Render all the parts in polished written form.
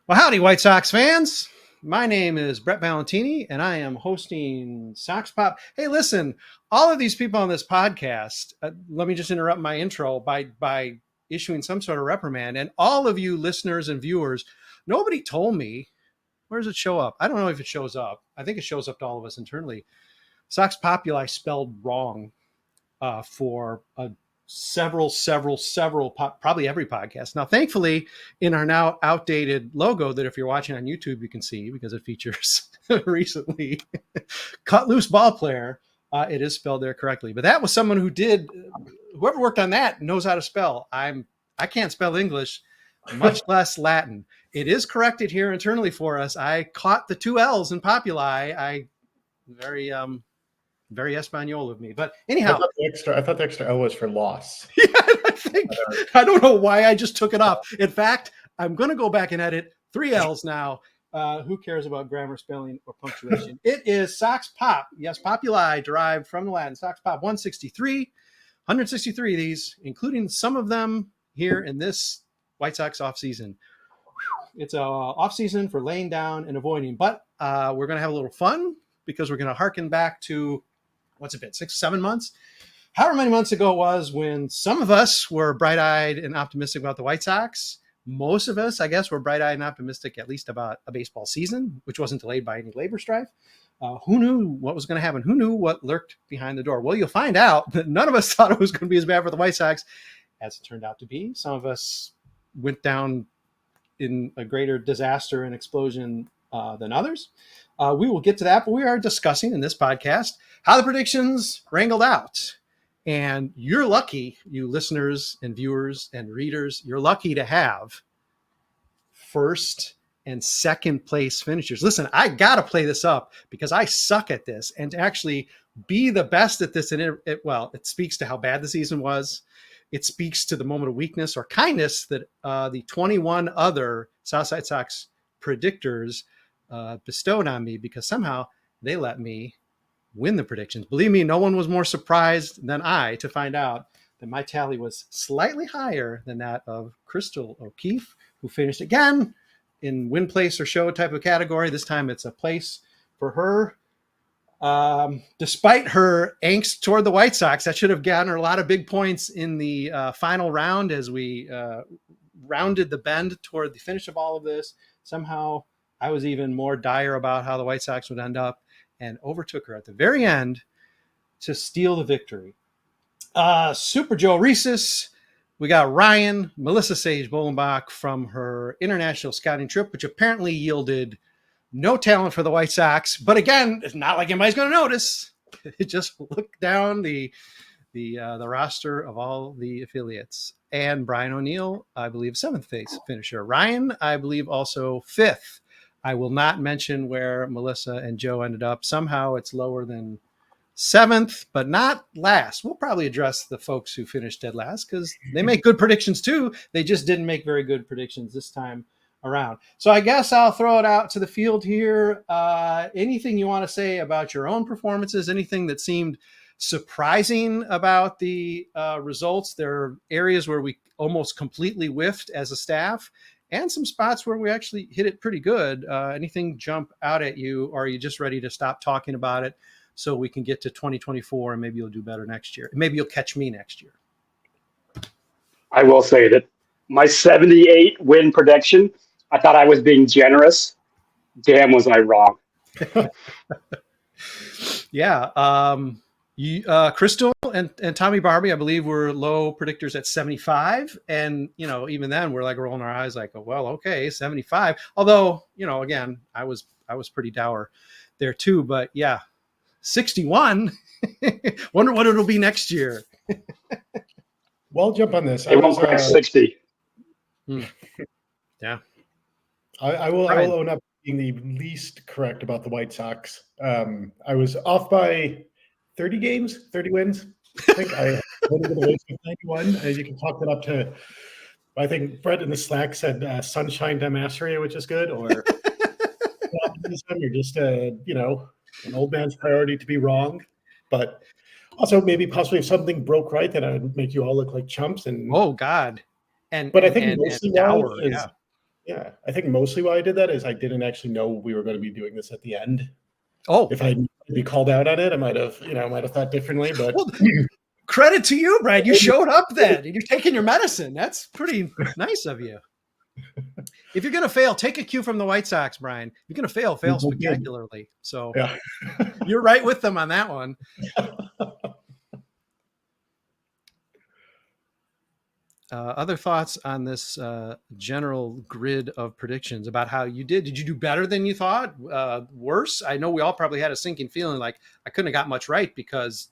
Well, howdy, White Sox fans. My name is Brett Ballantini, and I am hosting Sox Pop. Hey, listen, all of these people on this podcast, let me just interrupt my intro by issuing some sort of reprimand. And all of you listeners and viewers, nobody told me, where does it show up? I don't know if it shows up. I think it shows up to all of us internally. Sox Populi spelled wrong for several, probably every podcast. Now, thankfully, in our now outdated logo that if you're watching on YouTube, you can see because it features recently cut loose ball player, it is spelled there correctly. But that was someone whoever worked on that knows how to spell. I can't spell English, much less Latin. It is corrected here internally for us. I caught the two L's in Populi. Very Espanol of me. But anyhow. I thought the extra L was for loss. Yeah, I don't know why I just took it off. In fact, I'm going to go back and edit 3 L's now. Who cares about grammar, spelling, or punctuation? It is Sox Pop. Yes, Populi, derived from the Latin. Sox Pop 163 of these, including some of them here in this White Sox offseason. It's a offseason for laying down and avoiding. But we're going to have a little fun because we're going to harken back to, what's it been, 6-7 months? However many months ago it was when some of us were bright-eyed and optimistic about the White Sox. Most of us, I guess, were bright-eyed and optimistic at least about a baseball season, which wasn't delayed by any labor strife. Who knew what was going to happen? Who knew what lurked behind the door? Well, you'll find out that none of us thought it was going to be as bad for the White Sox as it turned out to be. Some of us went down in a greater disaster and explosion than others. We will get to that, but we are discussing in this podcast how the predictions wrangled out. And you're lucky, you listeners and viewers and readers, you're lucky to have first and second place finishers. Listen, I got to play this up because I suck at this, and to actually be the best at this, and it speaks to how bad the season was. It speaks to the moment of weakness or kindness that the 21 other Southside Sox predictors bestowed on me, because somehow they let me win the predictions. Believe me, no one was more surprised than I to find out that my tally was slightly higher than that of Chrystal O'Keefe, who finished again in win, place, or show type of category. This time it's a place for her. Despite her angst toward the White Sox, that should have gotten her a lot of big points in the final round as we rounded the bend toward the finish of all of this. Somehow I was even more dire about how the White Sox would end up and overtook her at the very end to steal the victory. Super Joe Resis. We got Ryiin, Melissa Sage-Bollenbach from her international scouting trip, which apparently yielded no talent for the White Sox. But again, it's not like anybody's going to notice. Just look down the roster of all the affiliates. And Brian O'Neill, I believe, 7th place finisher. Ryiin, I believe, also 5th. I will not mention where Melissa and Joe ended up. Somehow it's lower than 7th, but not last. We'll probably address the folks who finished dead last because they make good predictions too. They just didn't make very good predictions this time around. So I guess I'll throw it out to the field here. Anything you want to say about your own performances? Anything that seemed surprising about the results? There are areas where we almost completely whiffed as a staff, and some spots where we actually hit it pretty good. Anything jump out at you, or are you just ready to stop talking about it so we can get to 2024 and maybe you'll do better next year? Maybe you'll catch me next year. I will say that my 78 win prediction, I thought I was being generous. Damn, was I wrong. Yeah. Chrystal and Tommy Barbee, I believe, were low predictors at 75. And, even then we're like rolling our eyes like, oh, well, okay, 75. Although, again, I was pretty dour there too. But yeah, 61. Wonder what it'll be next year. Well, I'll jump on this. It won't crack 60. Yeah. I will own up being the least correct about the White Sox. I was off by 30 wins. I think I went into the race with 91. You can talk that up to, I think Brett in the Slack said sunshine damassery, which is good, or optimism, or just an old man's priority to be wrong. But also maybe possibly if something broke right, then I would make you all look like chumps. And oh God. But I think mostly Yeah, I think mostly why I did that is I didn't actually know we were going to be doing this at the end. Oh, if I'd be called out on it, I might have thought differently. But well, credit to you, Brian. You showed up then, and you're taking your medicine. That's pretty nice of you. If you're going to fail, take a cue from the White Sox, Brian. You're going to fail spectacularly. So yeah. You're right with them on that one. Other thoughts on this general grid of predictions about how you did? Did you do better than you thought? Worse? I know we all probably had a sinking feeling like I couldn't have got much right because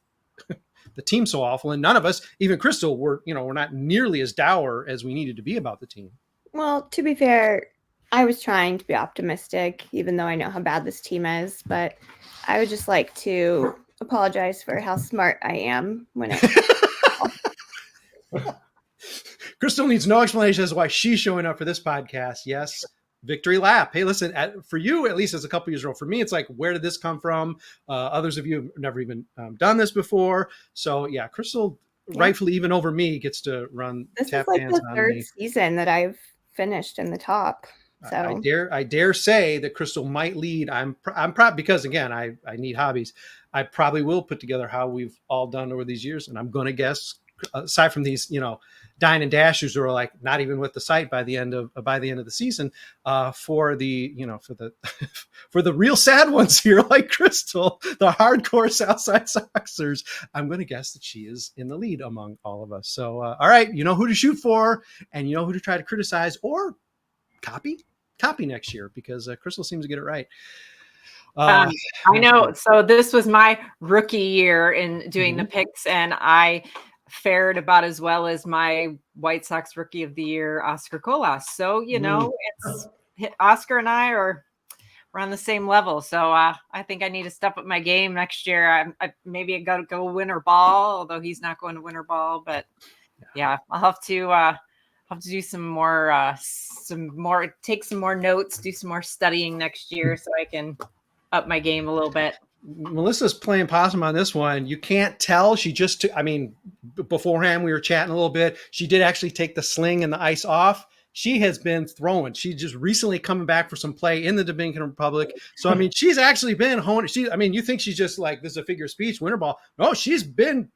the team's so awful, and none of us, even Chrystal, we're not nearly as dour as we needed to be about the team. Well, to be fair, I was trying to be optimistic, even though I know how bad this team is. But I would just like to apologize for how smart I am when it. Chrystal needs no explanation as to why she's showing up for this podcast. Yes, victory lap. Hey, listen, for you, at least as a couple years old. For me, it's like, where did this come from? Others of you have never even done this before. So, yeah, Chrystal, rightfully, even over me, gets to run tap dance on me. This is like the third season that I've finished in the top. So I dare say that Chrystal might lead. I'm proud because, again, I need hobbies. I probably will put together how we've all done over these years, and I'm going to guess, aside from these, dine and dashers who are like not even with the site by the end of the season, for the for the real sad ones here, like Chrystal, the hardcore Southside Soxers, I'm going to guess that she is in the lead among all of us. So, all right, you know who to shoot for, and you know who to try to criticize or copy next year, because Chrystal seems to get it right. I know. So this was my rookie year in doing the picks, and I fared about as well as my White Sox Rookie of the Year, Oscar Colas. So, it's Oscar and I we're on the same level. So I think I need to step up my game next year. I maybe I got to go winter ball, although he's not going to winter ball. But yeah, I'll have to do some more, take some more notes, do some more studying next year so I can up my game a little bit. Melissa's playing possum on this one. You can't tell. She just, beforehand we were chatting a little bit. She did actually take the sling and the ice off. She has been throwing. She's just recently coming back for some play in the Dominican Republic. So, she's actually been honing. You think she's just like, this is a figure of speech, winter ball. No, she's been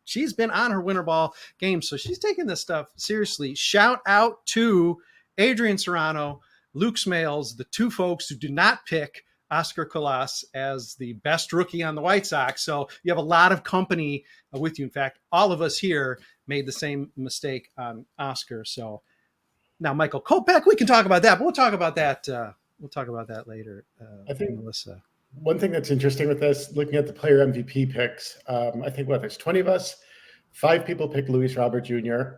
on her winter ball game. So she's taking this stuff seriously. Shout out to Adrian Serrano, Luke Smales, the two folks who did not pick Oscar Colas as the best rookie on the White Sox. So you have a lot of company with you. In fact, all of us here made the same mistake on Oscar. So now Michael Kopech, we can talk about that, but we'll talk about that. We'll talk about that later. I think Melissa. One thing that's interesting with this, looking at the player MVP picks, I think there's 20 of us. 5 people picked Luis Robert Jr.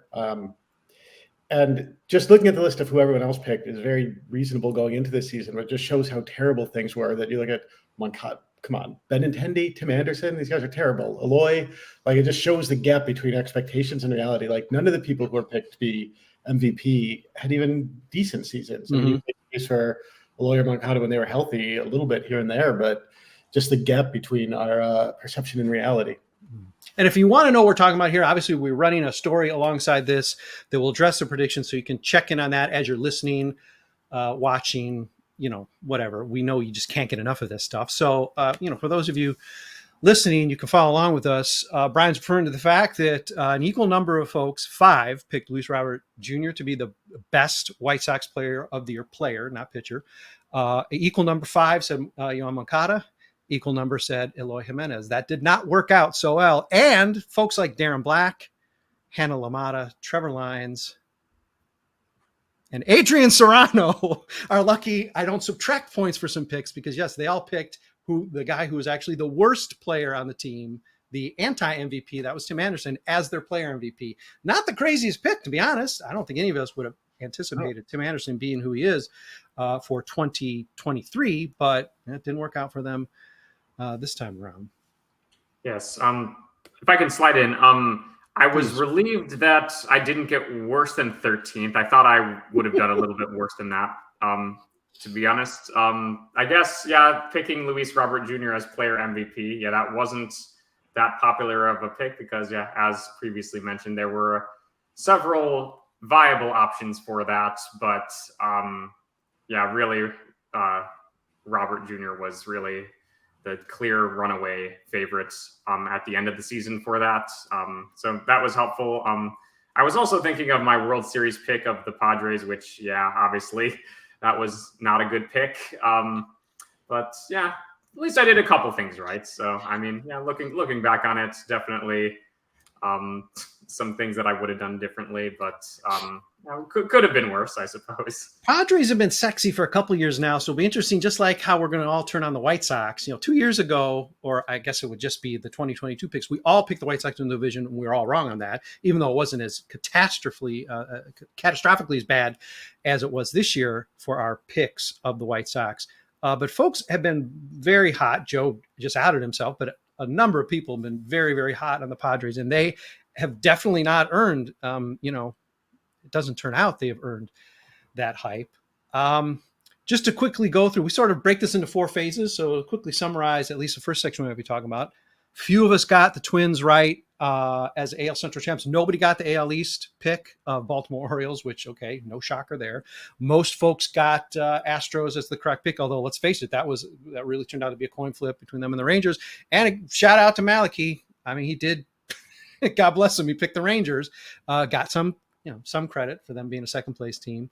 And just looking at the list of who everyone else picked is very reasonable going into this season, but it just shows how terrible things were. That you look at Moncada, come on, Benintendi, Tim Anderson, these guys are terrible. Eloy, it just shows the gap between expectations and reality. Like, none of the people who were picked to be MVP had even decent seasons. Mm-hmm. You make a case for Eloy or Moncada when they were healthy, a little bit here and there, but just the gap between our perception and reality. And if you want to know what we're talking about here, obviously we're running a story alongside this that will address the predictions, so you can check in on that as you're listening, watching, whatever. We know you just can't get enough of this stuff. So, for those of you listening, you can follow along with us. Brian's referring to the fact that an equal number of folks, 5, picked Luis Robert Jr. to be the best White Sox player of the year, player, not pitcher. Equal number 5 said Yoan Moncada. Equal number said Eloy Jimenez. That did not work out so well. And folks like Darren Black, Hannah Lamada, Trevor Lyons, and Adrian Serrano are lucky I don't subtract points for some picks, because, yes, they all picked the guy who was actually the worst player on the team, the anti-MVP, that was Tim Anderson, as their player MVP. Not the craziest pick, to be honest. I don't think any of us would have anticipated Tim Anderson being who he is for 2023, but it didn't work out for them this time around. Yes. If I can slide in, I was relieved that I didn't get worse than 13th. I thought I would have done a little bit worse than that, to be honest. I guess, picking Luis Robert Jr. as player MVP, that wasn't that popular of a pick because, as previously mentioned, there were several viable options for that. But yeah, really, Robert Jr. was really the clear runaway favorites at the end of the season for that. So that was helpful. I was also thinking of my World Series pick of the Padres, which, yeah, obviously that was not a good pick. But yeah, at least I did a couple things right. So, I mean, yeah, looking back on it, definitely some things that I would have done differently, but could have been worse, I suppose. Padres have been sexy for a couple of years now, so it'll be interesting, just like how we're going to all turn on the White Sox. 2 years ago, or I guess it would just be the 2022 picks, we all picked the White Sox in the division, and we were all wrong on that, even though it wasn't as catastrophically as bad as it was this year for our picks of the White Sox. But folks have been very hot. Joe just outed himself, but a number of people have been very, very hot on the Padres, and they have definitely not earned, it doesn't turn out they have earned that hype. Just to quickly go through, we sort of break this into 4 phases. So quickly summarize at least the first section we're going to be talking about. Few of us got the Twins right as AL Central champs. Nobody got the AL East pick of Baltimore Orioles, which, okay, no shocker there. Most folks got Astros as the correct pick, although let's face it, that really turned out to be a coin flip between them and the Rangers. And a shout out to Maliki. I mean, he did, God bless him, he picked the Rangers, got some credit for them being a second place team.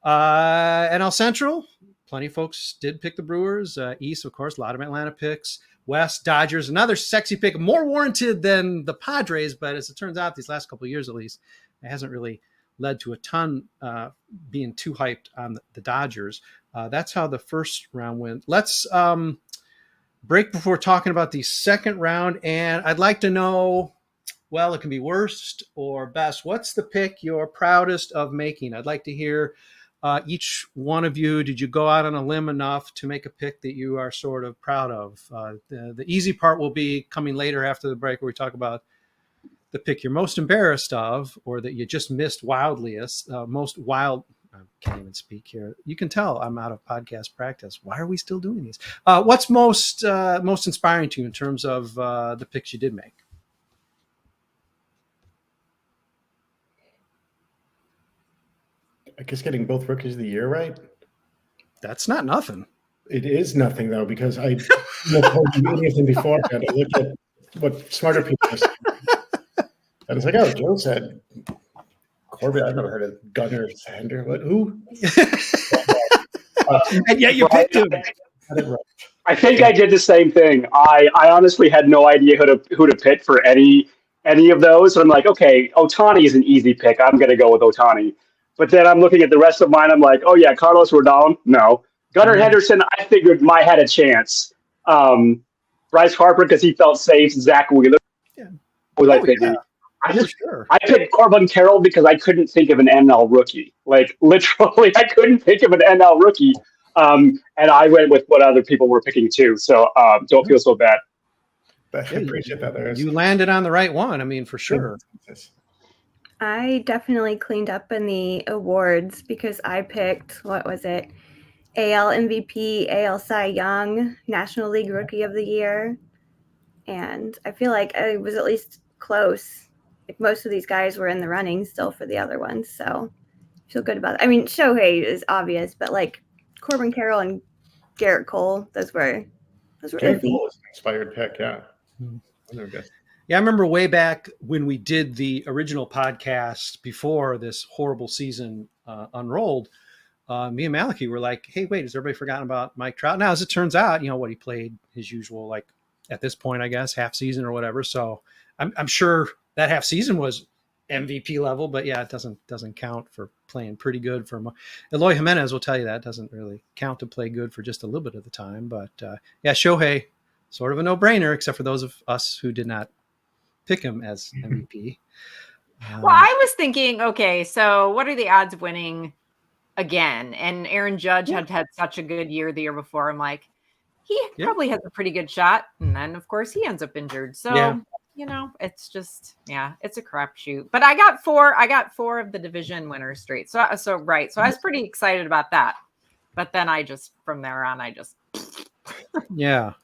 NL Central, plenty of folks did pick the Brewers. East, of course, a lot of Atlanta picks. West, Dodgers, another sexy pick, more warranted than the Padres, but as it turns out, these last couple of years at least, it hasn't really led to a ton being too hyped on the Dodgers. That's how the first round went. Let's break before talking about the second round, and I'd like to know, well, it can be worst or best. What's the pick you're proudest of making? I'd like to hear each one of you. Did you go out on a limb enough to make a pick that you are sort of proud of? The easy part will be coming later after the break, where we talk about the pick you're most embarrassed of, or that you just missed wildliest, most wild. I can't even speak here. You can tell I'm out of podcast practice. Why are we still doing these? What's most inspiring to you in terms of the picks you did make? I guess getting both rookies of the year right. That's not nothing. It is nothing, though, because I told you anything beforehand. I looked at what smarter people are saying. And it's like, oh, Joe said Corbett. I've never heard of Gunnar Sander. What? Who? And yet you picked him. I think I did the same thing. I honestly had no idea who to pick for any of those. So I'm like, okay, Ohtani is an easy pick. I'm going to go with Ohtani. But then I'm looking at the rest of mine. I'm like, oh, yeah, Carlos Rodon? No. Gunnar Henderson, I figured might had a chance. Bryce Harper, because he felt safe. Zach Wheeler was I picking. Yeah. I picked Corbin Carroll because I couldn't think of an NL rookie. Like, literally, I couldn't think of an NL rookie. And I went with what other people were picking, too. So don't feel so bad. I appreciate that. You landed on the right one. I mean, for sure. I definitely cleaned up in the awards because I picked, what was it? AL MVP, AL Cy Young, National League Rookie of the Year. And I feel like I was at least close. Like most of these guys were in the running still for the other ones. So I feel good about it. I mean, Shohei is obvious, but like Corbin Carroll and Garrett Cole, those were Garrett Cole was an inspired pick, yeah. Yeah, I remember way back when we did the original podcast before this horrible season unrolled, me and Maliki were like, hey, wait, has everybody forgotten about Mike Trout? Now, as it turns out, he played his usual, like at this point, I guess, half season or whatever. So I'm sure that half season was MVP level, but yeah, it doesn't count for playing pretty good for Eloy Jimenez will tell you that doesn't really count to play good for just a little bit of the time. But yeah, Shohei, sort of a no-brainer, except for those of us who did not pick him as MVP. Well, I was thinking, okay, so what are the odds of winning again? And Aaron Judge had such a good year the year before. I'm like, he probably has a pretty good shot. And then, of course, he ends up injured. So, it's just, it's a crapshoot. But I got four of the division winners straight. So I was pretty excited about that. But then from there on, Yeah.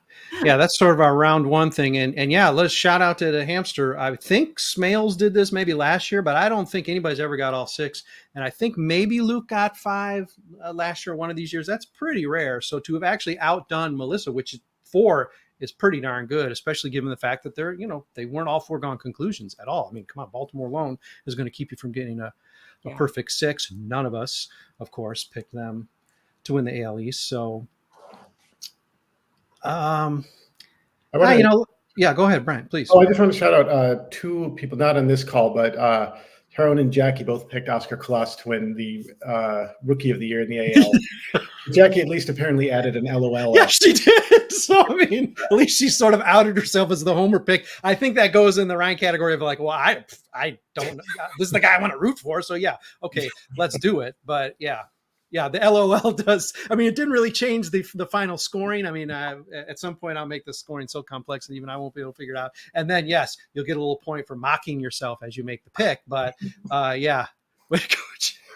Yeah, that's sort of our round one thing. And yeah, let's shout out to the hamster. I think Smales did this maybe last year, but I don't think anybody's ever got all 6. And I think maybe Luke got 5 last year, one of these years. That's pretty rare. So to have actually outdone Melissa, which 4 is pretty darn good, especially given the fact that they weren't all foregone conclusions at all. I mean, come on, Baltimore alone is going to keep you from getting a perfect 6. None of us, of course, picked them to win the AL East. So, go ahead, Brian, please. Oh, I just want to shout out 2 people, not on this call, but Tyrone and Jackie both picked Oscar Colas to win the Rookie of the Year in the AL. Jackie at least apparently added an LOL. Yeah, she did. So, I mean, at least she sort of outed herself as the homer pick. I think that goes in the Ryiin category of like, well, I don't know. This is the guy I want to root for. So, yeah, okay, let's do it. But, yeah, the LOL does. I mean, it didn't really change the final scoring. I mean, at some point, I'll make the scoring so complex that even I won't be able to figure it out. And then, yes, you'll get a little point for mocking yourself as you make the pick. But, yeah, way to go,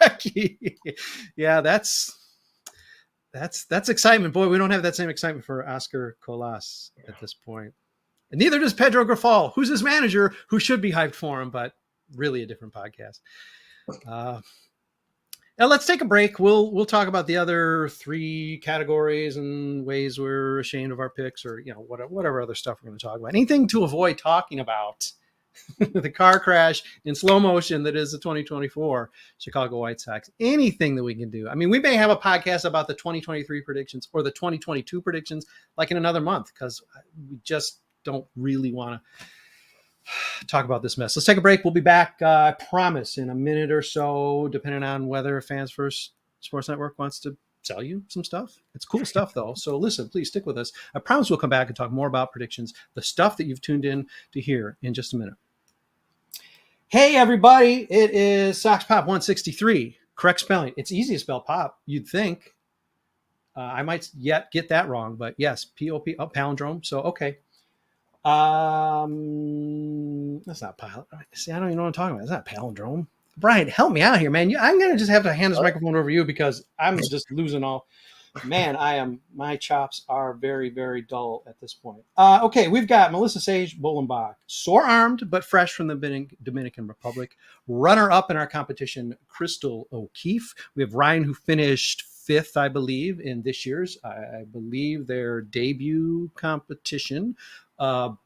Jackie. Yeah, that's excitement. Boy, we don't have that same excitement for Oscar Colas at this point. And neither does Pedro Grifol, who's his manager, who should be hyped for him, but really a different podcast. Now let's take a break. We'll talk about the other 3 categories and ways we're ashamed of our picks, or whatever other stuff we're going to talk about. Anything to avoid talking about the car crash in slow motion that is the 2024 Chicago White Sox. Anything that we can do. I mean, we may have a podcast about the 2023 predictions or the 2022 predictions like in another month, because we just don't really want to talk about this mess. Let's take a break. We'll be back, I promise, in a minute or so, depending on whether Fans First Sports Network wants to sell you some stuff. It's cool stuff, though. So listen, please stick with us. I promise we'll come back and talk more about predictions, the stuff that you've tuned in to hear, in just a minute. Hey, everybody. It is Sox Pop 163. Correct spelling. It's easy to spell pop, you'd think. I might yet get that wrong, but yes, P-O-P, palindrome. So, okay. That's not pilot. See, I don't even know what I'm talking about. It's not palindrome. Brian, help me out here, man. I'm going to just have to hand this microphone over to you because I'm just losing all. Man, my chops are very, very dull at this point. Okay, we've got Melissa Sage-Bollenbach, sore-armed but fresh from the Dominican Republic. Runner-up in our competition, Chrystal O'Keefe. We have Ryiin, who finished 5th, I believe, in this year's, I believe, their debut competition.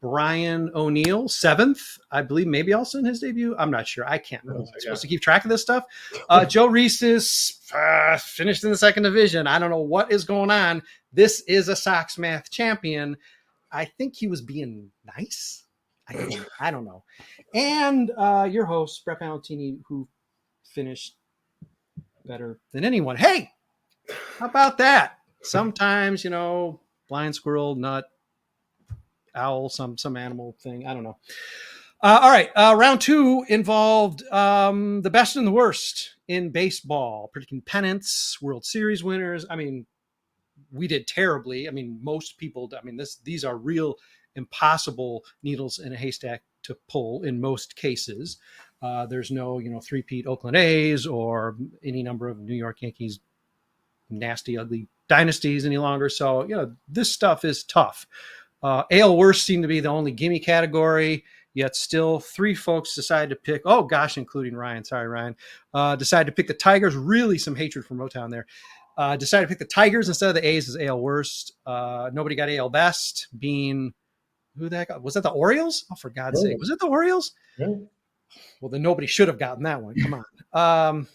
Brian O'Neill, 7th, I believe, maybe also in his debut. I'm not sure. I can't remember. I'm supposed to keep track of this stuff. Joe Resis finished in the 2nd division. I don't know what is going on. This is a Sox math champion. I think he was being nice. I don't know. And your host, Brett Ballantini, who finished better than anyone. Hey, how about that? Sometimes, blind squirrel, nut, owl, some animal thing. I don't know. All right. Round 2 involved the best and the worst in baseball, predicting pennants, World Series winners. I mean, we did terribly. I mean, most people, these are real impossible needles in a haystack to pull in most cases. There's no, three-peat Oakland A's or any number of New York Yankees, nasty, ugly dynasties any longer. So, this stuff is tough. AL worst seemed to be the only gimme category, yet still 3 folks decided to pick, oh gosh, including Ryiin. Sorry, Ryiin. Decided to pick the Tigers. Really some hatred from Motown there. Decided to pick the Tigers instead of the A's as AL worst. Nobody got AL best, being, who the heck? Was that the Orioles? Oh, for God's sake. Was it the Orioles? Yeah. Well, then nobody should have gotten that one. Come on.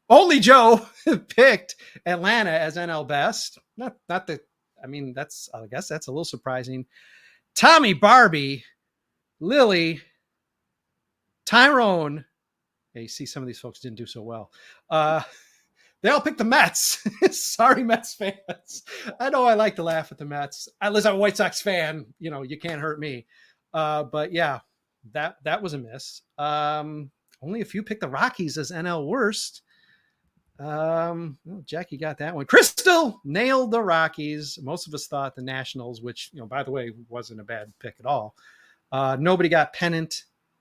Only Joe picked Atlanta as NL best. Not the, I guess that's a little surprising. Tommy Barbee, Lily, Tyrone. Yeah, you see some of these folks didn't do so well. They all picked the Mets. Sorry, Mets fans. I know I like to laugh at the Mets. Unless I'm a White Sox fan, you can't hurt me. But yeah, that was a miss. Only a few picked the Rockies as NL worst. Well, Jackie got that one. Chrystal nailed the Rockies. Most of us thought the Nationals, which, by the way, wasn't a bad pick at all. Nobody got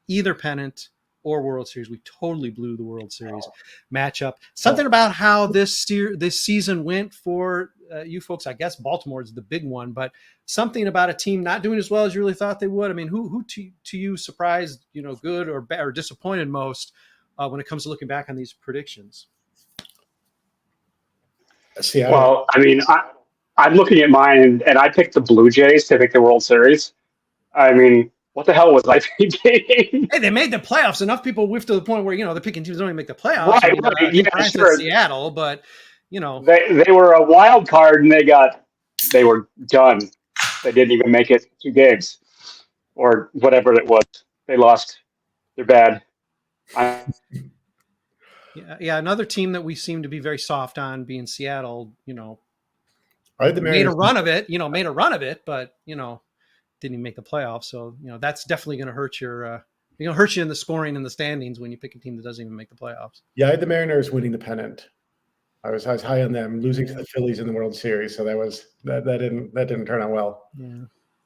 either pennant or World Series. We totally blew the World Series matchup. Something about how this season went for you folks, I guess Baltimore is the big one, but something about a team not doing as well as you really thought they would. I mean, who to you surprised, good or bad or disappointed most when it comes to looking back on these predictions? Seattle. Well, I mean, I'm looking at mine, and I picked the Blue Jays to make the World Series. I mean, what the hell was I thinking? Hey, they made the playoffs. Enough people whiffed to the point where they're picking teams that don't even make the playoffs. Right, right. Yeah, Brian sure. said Seattle, but they were a wild card, and they were done. They didn't even make it 2 games, or whatever it was. They lost. They're bad. Yeah. Another team that we seem to be very soft on, being Seattle. Made a run of it. But didn't even make the playoffs. So that's definitely going to hurt your. Hurt you in the scoring and the standings when you pick a team that doesn't even make the playoffs. Yeah, I had the Mariners winning the pennant. I was high on them, losing to the Phillies in the World Series, so that didn't turn out well. Yeah.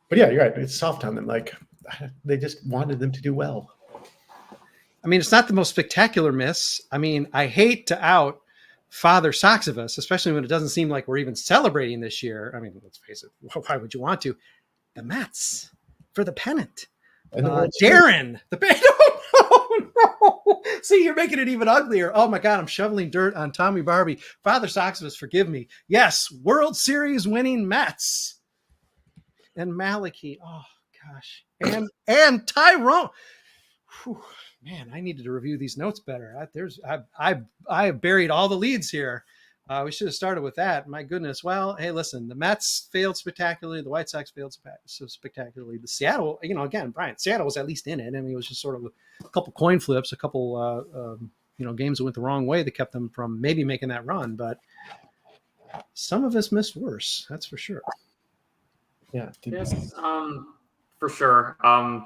But yeah, you're right. It's soft on them. Like they just wanted them to do well. I mean, it's not the most spectacular miss. I mean, I hate to out Father Sox of us, especially when it doesn't seem like we're even celebrating this year. I mean, let's face it. Why would you want to? The Mets for the pennant. And Darren, the band. Oh, no. See, you're making it even uglier. Oh my God, I'm shoveling dirt on Tommy Barbee. Father Sox of us, forgive me. Yes, World Series winning Mets. And Maliki. Oh gosh. And Tyrone. Whew. Man, I needed to review these notes better. I buried all the leads here. We should have started with that. My goodness. Well, hey, listen, the Mets failed spectacularly. The White Sox failed so spectacularly. The Seattle, again, Brian, Seattle was at least in it. I mean, it was just sort of a couple coin flips, a couple, games that went the wrong way that kept them from maybe making that run. But some of us missed worse. That's for sure. Yeah. Yes, for sure. I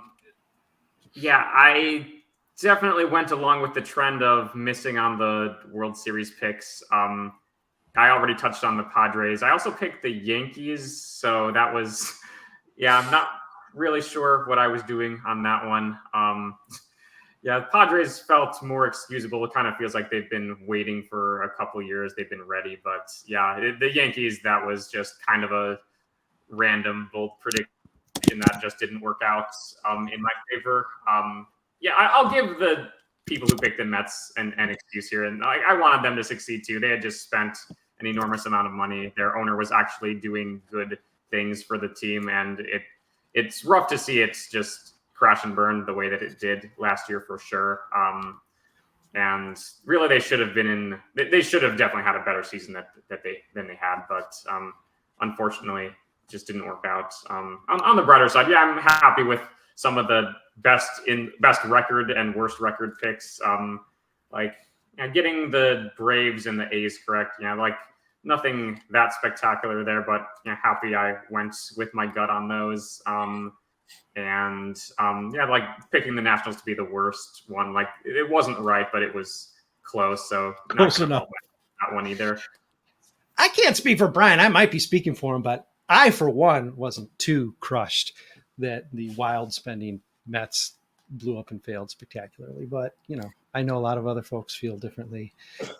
definitely went along with the trend of missing on the World Series picks. I already touched on the Padres. I also picked the Yankees, so that was, I'm not really sure what I was doing on that one. The Padres felt more excusable. It kind of feels like they've been waiting for a couple years. They've been ready, but the Yankees, that was just kind of a random bold prediction that just didn't work out in my favor. I'll give the people who picked the Mets an excuse here. And I wanted them to succeed too. They had just spent an enormous amount of money. Their owner was actually doing good things for the team. And it's rough to see it just crash and burn the way that it did last year for sure. And really they should have definitely had a better season than they had. But unfortunately, it just didn't work out. On the brighter side, I'm happy with some of the best record and worst record picks. Getting the Braves and the A's correct. Nothing that spectacular there, but happy I went with my gut on those. Picking the Nationals to be the worst one. It wasn't right, but it was close. So close enough. That one either. I can't speak for Brian. I might be speaking for him, but I, for one, wasn't too crushed that the wild spending Mets blew up and failed spectacularly. But, I know a lot of other folks feel differently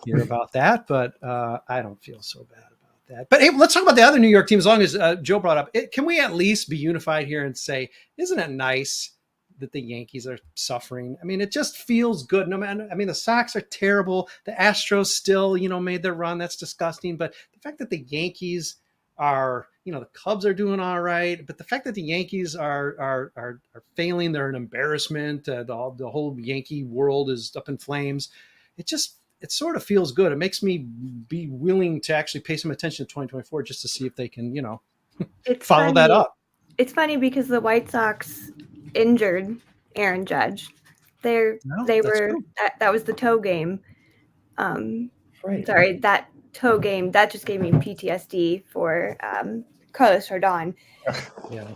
here about that, but I don't feel so bad about that. But hey, let's talk about the other New York team. As long as Joe brought up it, can we at least be unified here and say, isn't it nice that the Yankees are suffering? I mean, it just feels good. The Sox are terrible. The Astros still, made their run. That's disgusting. But the fact that the Yankees are, the Cubs are doing all right, but the fact that the Yankees are failing, they're an embarrassment. The whole Yankee world is up in flames. It sort of feels good. It makes me be willing to actually pay some attention to 2024 just to see if they can, follow that up. It's funny because the White Sox injured Aaron Judge. That was the toe game. Right. Sorry, that toe game that just gave me PTSD for Carlos Rodon. Yeah.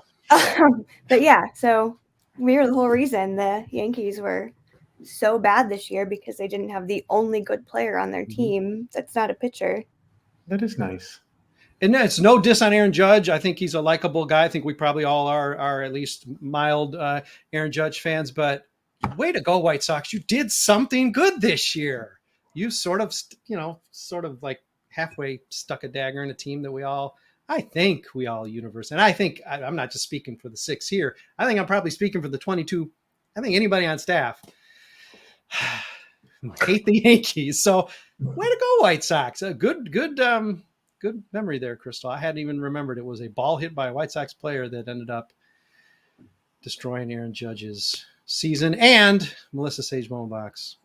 So we were the whole reason the Yankees were so bad this year because they didn't have the only good player on their team that's not a pitcher. That is nice. And it's no diss on Aaron Judge. I think he's a likable guy. I think we probably all are at least mild Aaron Judge fans. But way to go, White Sox. You did something good this year. You sort of halfway stuck a dagger in a team that I think we all universe. And I think I'm not just speaking for the 6 here. I think I'm probably speaking for the 22. I think anybody on staff hate the Yankees. So way to go, White Sox. A good memory there, Chrystal. I hadn't even remembered it was a ball hit by a White Sox player that ended up destroying Aaron Judge's season and Melissa Sage-Bollenbach's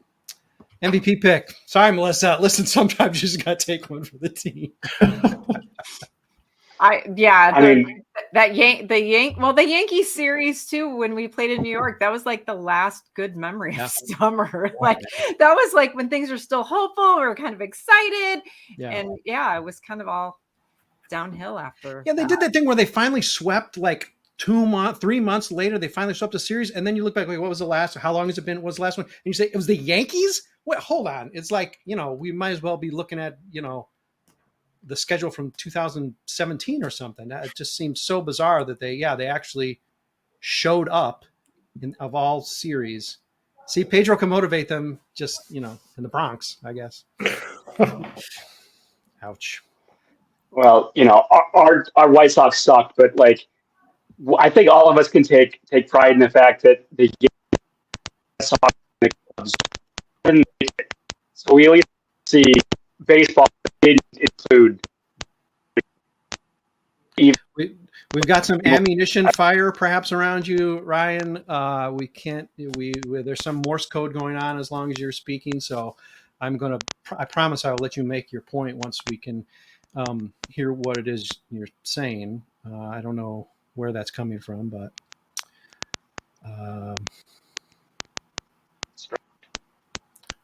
MVP pick. Sorry, Melissa. Listen, sometimes you just got to take one for the team. The Yankee series too, when we played in New York, that was like the last good memory of summer. Like that was like when things were still hopeful, we were kind of excited. And it was kind of all downhill after. Yeah, they did that thing where they finally swept like 3 months later, they finally swept a series, and then you look back, like, what was the last? How long has it been? What was the last one? And you say it was the Yankees. Wait, hold on. It's like, we might as well be looking at the schedule from 2017 or something. It just seems so bizarre that they actually showed up of all series. See, Pedro can motivate them just in the Bronx, I guess. Ouch. Well, our White Sox sucked, but like, I think all of us can take pride in the fact that the Sox and the Cubs didn't make it. So we at least see baseball didn't include. We've got some ammunition fire perhaps around you, Ryiin. We can't. There's some Morse code going on as long as you're speaking. So I promise I will let you make your point once we can hear what it is you're saying. I don't know where that's coming from, but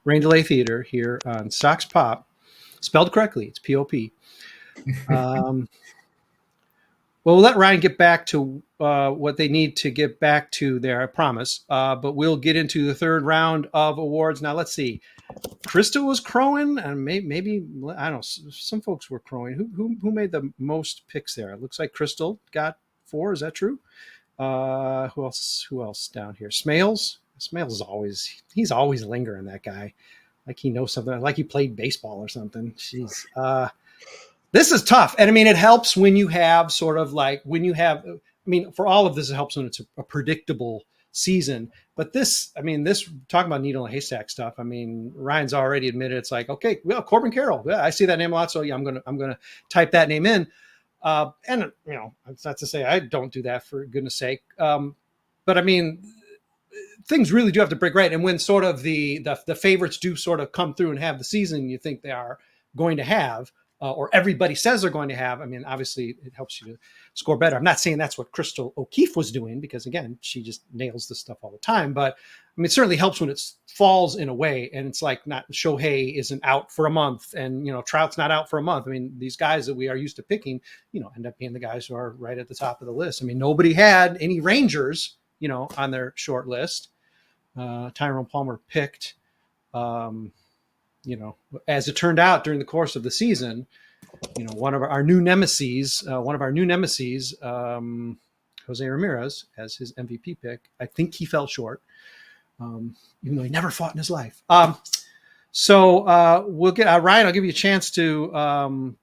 Rain Delay Theater here on Sox Pop, spelled correctly. It's P-O-P. Well, we'll let Ryiin get back to what they need to get back to there, I promise. But we'll get into the third round of awards. Now, let's see. Chrystal was crowing, and maybe I don't know. Some folks were crowing. Who made the most picks there? It looks like Chrystal got 4. Is that true? Who else down here? Smales is he's always lingering, that guy. Like he knows something, like he played baseball or something. Jeez. This is tough. And I mean, it helps when you have for all of this, it helps when it's a predictable season. But this talking about needle and haystack stuff. I mean, Ryan's already admitted it's like, okay, well, Corbin Carroll. Yeah, I see that name a lot. So yeah, I'm gonna type that name in. And it's not to say I don't do that, for goodness sake. But I mean, things really do have to break right. And when sort of the favorites do sort of come through and have the season you think they are going to have, or everybody says they're going to have, I mean, obviously it helps you to score better. I'm not saying that's what Chrystal O'Keefe was doing, because again, she just nails this stuff all the time. But I mean, it certainly helps when it falls in a way, and it's like not Shohei isn't out for a month, and Trout's not out for a month. I mean, these guys that we are used to picking, end up being the guys who are right at the top of the list. I mean, nobody had any Rangers, on their short list. Tyrone Palmer picked. As it turned out during the course of the season, one of our new nemesis, Jose Ramirez, as his MVP pick. I think he fell short, even though he never fought in his life. So we'll get Ryan. I'll give you a chance to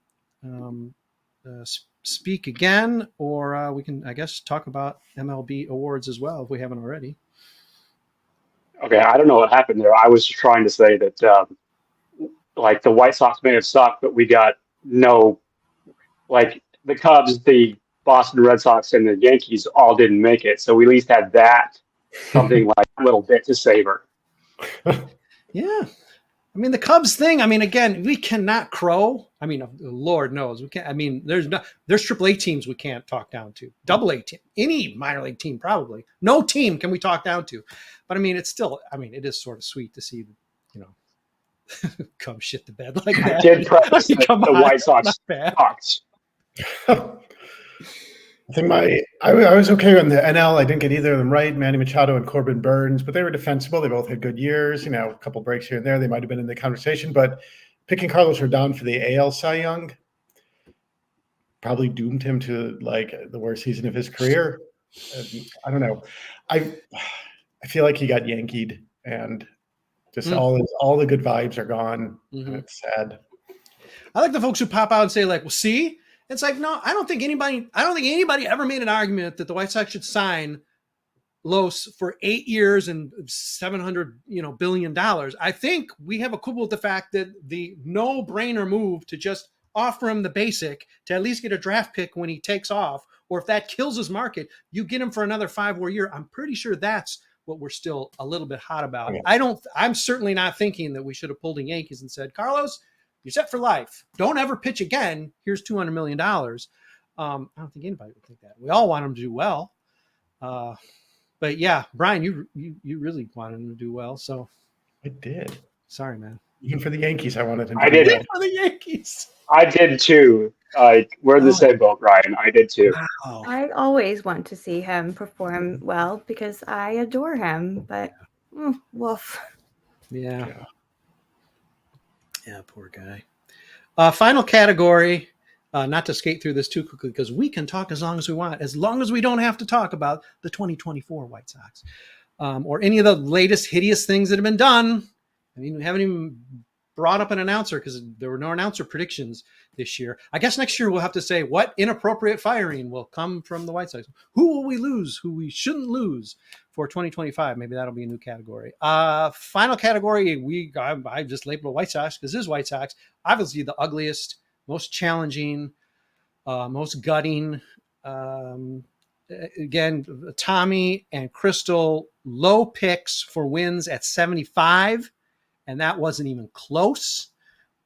speak again, or we can, I guess, talk about MLB awards as well if we haven't already. Okay, I don't know what happened there. I was just trying to say that. Like the White Sox may have sucked, but we got the Cubs, the Boston Red Sox, and the Yankees all didn't make it. So we at least had that, something like a little bit to savor. Yeah. I mean, the Cubs thing, I mean, again, we cannot crow. I mean, Lord knows we can't. I mean, there's AAA teams we can't talk down to. AA team, any minor league team, probably. No team can we talk down to. But I mean, it is sort of sweet to see, come shit the bed like that. I did preface the White Sox sucks. I think I was okay on the NL. I didn't get either of them right, Manny Machado and Corbin Burns, but they were defensible. They both had good years, a couple breaks here and there. They might have been in the conversation, but picking Carlos Rodon for the AL Cy Young probably doomed him to like the worst season of his career. I don't know. I feel like he got Yankeed, and just all the good vibes are gone. And it's sad. I like the folks who pop out and say like, well, see, it's like, no, I don't think anybody ever made an argument that the White Sox should sign Los for 8 years and $700 billion. I think we have a quibble with the fact that the no-brainer move to just offer him the basic to at least get a draft pick when he takes off, or if that kills his market, you get him for another 5 more year. I'm pretty sure that's what we're still a little bit hot about. Okay. I'm certainly not thinking that we should have pulled the Yankees and said, Carlos, you're set for life. Don't ever pitch again. Here's $200 million. I don't think anybody would think that. We all want him to do well. But yeah, Brian, you really wanted him to do well. So I did. Sorry, man. Even for the Yankees, I wanted him to do well. For the Yankees. I did too. We're in the same boat, Ryan. I did too. Wow. I always want to see him perform well because I adore him, but woof. Yeah, poor guy. Final category. Not to skate through this too quickly because we can talk as long as we want, as long as we don't have to talk about the 2024 White Sox or any of the latest hideous things that have been done. I mean, we haven't even brought up an announcer because there were no announcer predictions this year. I guess next year we'll have to say what inappropriate firing will come from the White Sox. Who will we lose? Who we shouldn't lose for 2025? Maybe that'll be a new category. Final category, I just labeled White Sox because this is White Sox. Obviously the ugliest, most challenging, most gutting. Again, Tommy and Chrystal, low picks for wins at 75. And that wasn't even close.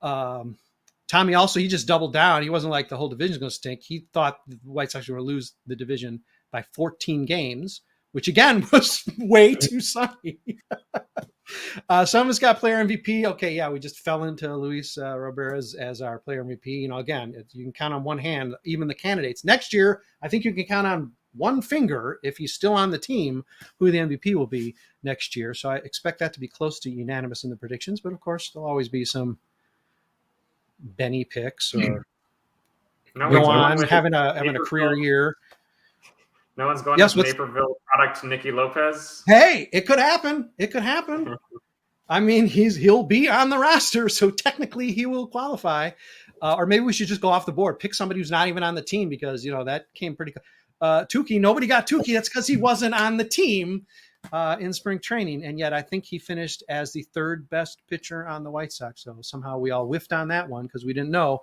Tommy also, he just doubled down. He wasn't like the whole division's going to stink. He thought the White Sox were going to lose the division by 14 games, which again was way too sunny. Some of us got player MVP. Okay, yeah, we just fell into Luis Robert as our player MVP. Again, you can count on one hand, even the candidates. Next year, I think you can count on one finger, if he's still on the team, who the MVP will be next year. So I expect that to be close to unanimous in the predictions. But of course, there'll always be some Benny picks or go on having a career year. No one's going to Naperville product Nicky Lopez. Hey, it could happen. It could happen. I mean, he'll be on the roster, so technically he will qualify. Or maybe we should just go off the board, pick somebody who's not even on the team because that came pretty. Tukey, nobody got Tukey. That's because he wasn't on the team in spring training, and yet I think he finished as the third best pitcher on the White Sox. So somehow we all whiffed on that one because we didn't know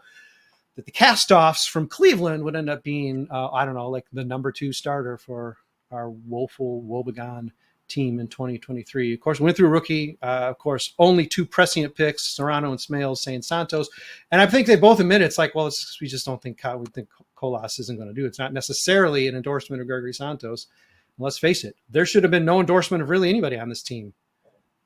that the cast-offs from Cleveland would end up being, like the number 2 starter for our woebegone team in 2023. Of course, we went through a rookie. Of course, only 2 prescient picks, Serrano and Smales, saying Santos. And I think they both admit it's like, well, we just don't think we think Colas isn't going to do it. It's not necessarily an endorsement of Gregory Santos. And let's face it, there should have been no endorsement of really anybody on this team.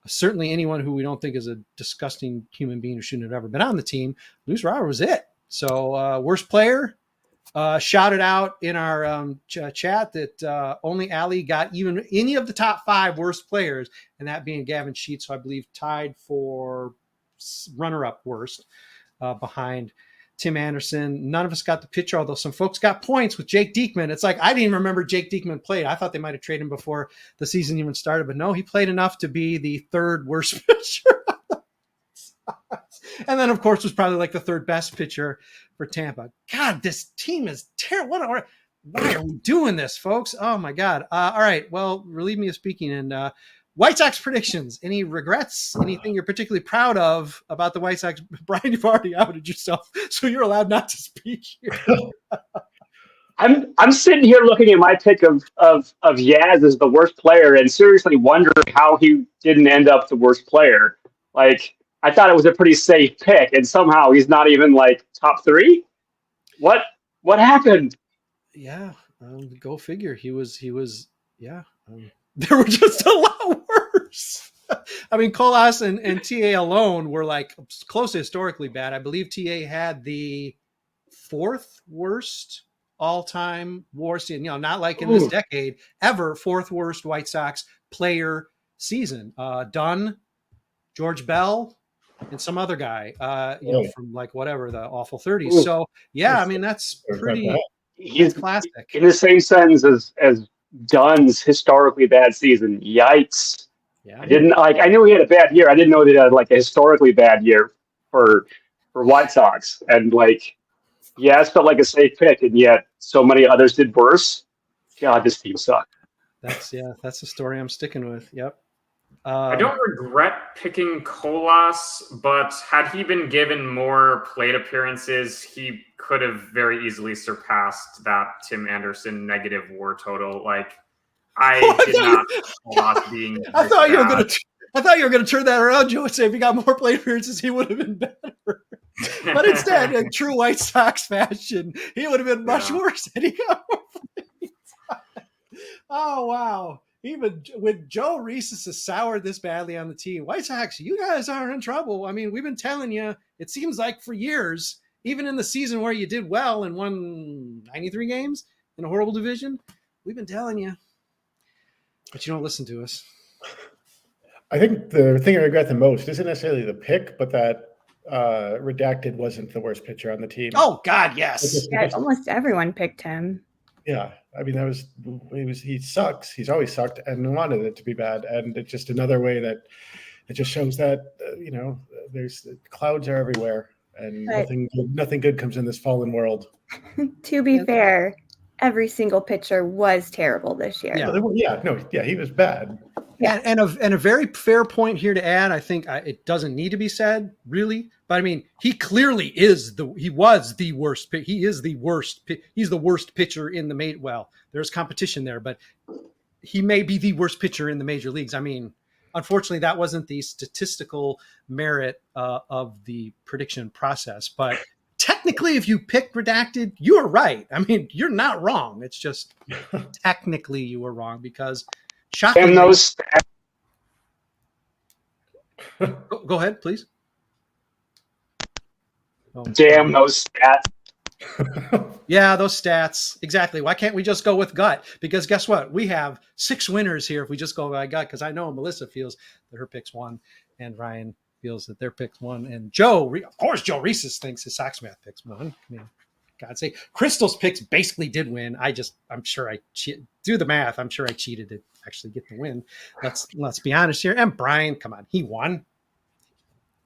Certainly anyone who we don't think is a disgusting human being who shouldn't have ever been on the team. Luis Robert was it. So worst player, shouted out in our chat that only Allie got even any of the top 5 worst players, and that being Gavin Sheets, so I believe tied for runner-up worst behind Tim Anderson. None of us got the pitcher, although some folks got points with Jake Diekman. It's like I didn't even remember Jake Diekman played. I thought they might have traded him before the season even started, but no, he played enough to be the 3rd worst pitcher. And then, of course, was probably like the 3rd best pitcher for Tampa. God, this team is terrible. Why are we doing this, folks? Oh, my God. All right. Well, relieve me of speaking. And White Sox predictions. Any regrets? Anything you're particularly proud of about the White Sox? Brian, you've already outed yourself, so you're allowed not to speak here. I'm sitting here looking at my pick of Yaz as the worst player and seriously wondering how he didn't end up the worst player. Like, I thought it was a pretty safe pick, and somehow he's not even like top 3. What happened? Yeah, go figure. He was. Yeah, there were just a lot worse. I mean, Colas and TA alone were like close to historically bad. I believe TA had the 4th worst all-time WAR season. Not like in this decade ever. 4th worst White Sox player season. Dunn, George Bell, and some other guy, from like whatever the awful 30s. Ooh. So yeah, I mean that's pretty. He's classic in the same sentence as Dunn's historically bad season. Yikes! Yeah, I knew he had a bad year. I didn't know that he had like a historically bad year for White Sox. And like, yeah, it felt like a safe pick, and yet so many others did worse. God, this team sucked. That's the story I'm sticking with. Yep. I don't regret picking Colas, but had he been given more plate appearances, he could have very easily surpassed that Tim Anderson negative WAR total. Like, I did not Colas being. I thought you were going to turn that around, Joe, and say if he got more plate appearances, he would have been better. But instead, in true White Sox fashion, he would have been much worse had he got more plate time. Oh, wow. Even when Joe Resis has soured this badly on the team, White Sox, you guys are in trouble. I mean, we've been telling you, it seems like for years, even in the season where you did well and won 93 games in a horrible division, we've been telling you, but you don't listen to us. I think the thing I regret the most isn't necessarily the pick, but that Redacted wasn't the worst pitcher on the team. Oh, God, yes. Yeah, almost everyone picked him. Yeah, I mean, he sucks. He's always sucked and wanted it to be bad. And it's just another way that it just shows that, there's clouds are everywhere and nothing good comes in this fallen world. To be fair, every single pitcher was terrible this year. He was bad. Yeah, and a very fair point here to add. I think it doesn't need to be said, really. But I mean, he clearly was the worst. He is the worst. He's the worst pitcher in the major. Well, there's competition there, but he may be the worst pitcher in the major leagues. I mean, unfortunately, that wasn't the statistical merit of the prediction process. But technically, if you picked Redacted, you are right. I mean, you're not wrong. It's just technically you were wrong because. Shocking. Damn those Go ahead, please. Damn those stats. Yeah, those stats. Exactly. Why can't we just go with gut? Because guess what? We have 6 winners here if we just go by gut. Because I know Melissa feels that her pick's won, and Ryan feels that their pick's won, and Joe, of course, Joe Resis thinks his Sox math pick's won. I mean, God's sake, Chrystal's picks basically did win. I'm sure I do the math. I'm sure I cheated to actually get the win. Let's be honest here. And Brian, come on, he won.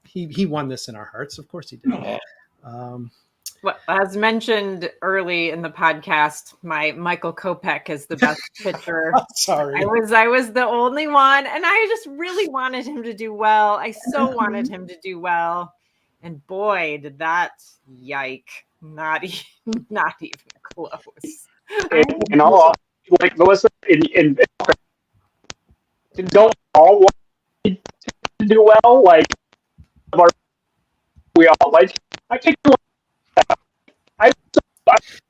He won this in our hearts. Of course he did. Well, as mentioned early in the podcast, my Michael Kopech is the best pitcher. Sorry. I was the only one, and I just really wanted him to do well. I so wanted him to do well. And boy, did that yike. Not even close. And all like Melissa, don't all want to do well. Like we all like. I picked one. I'm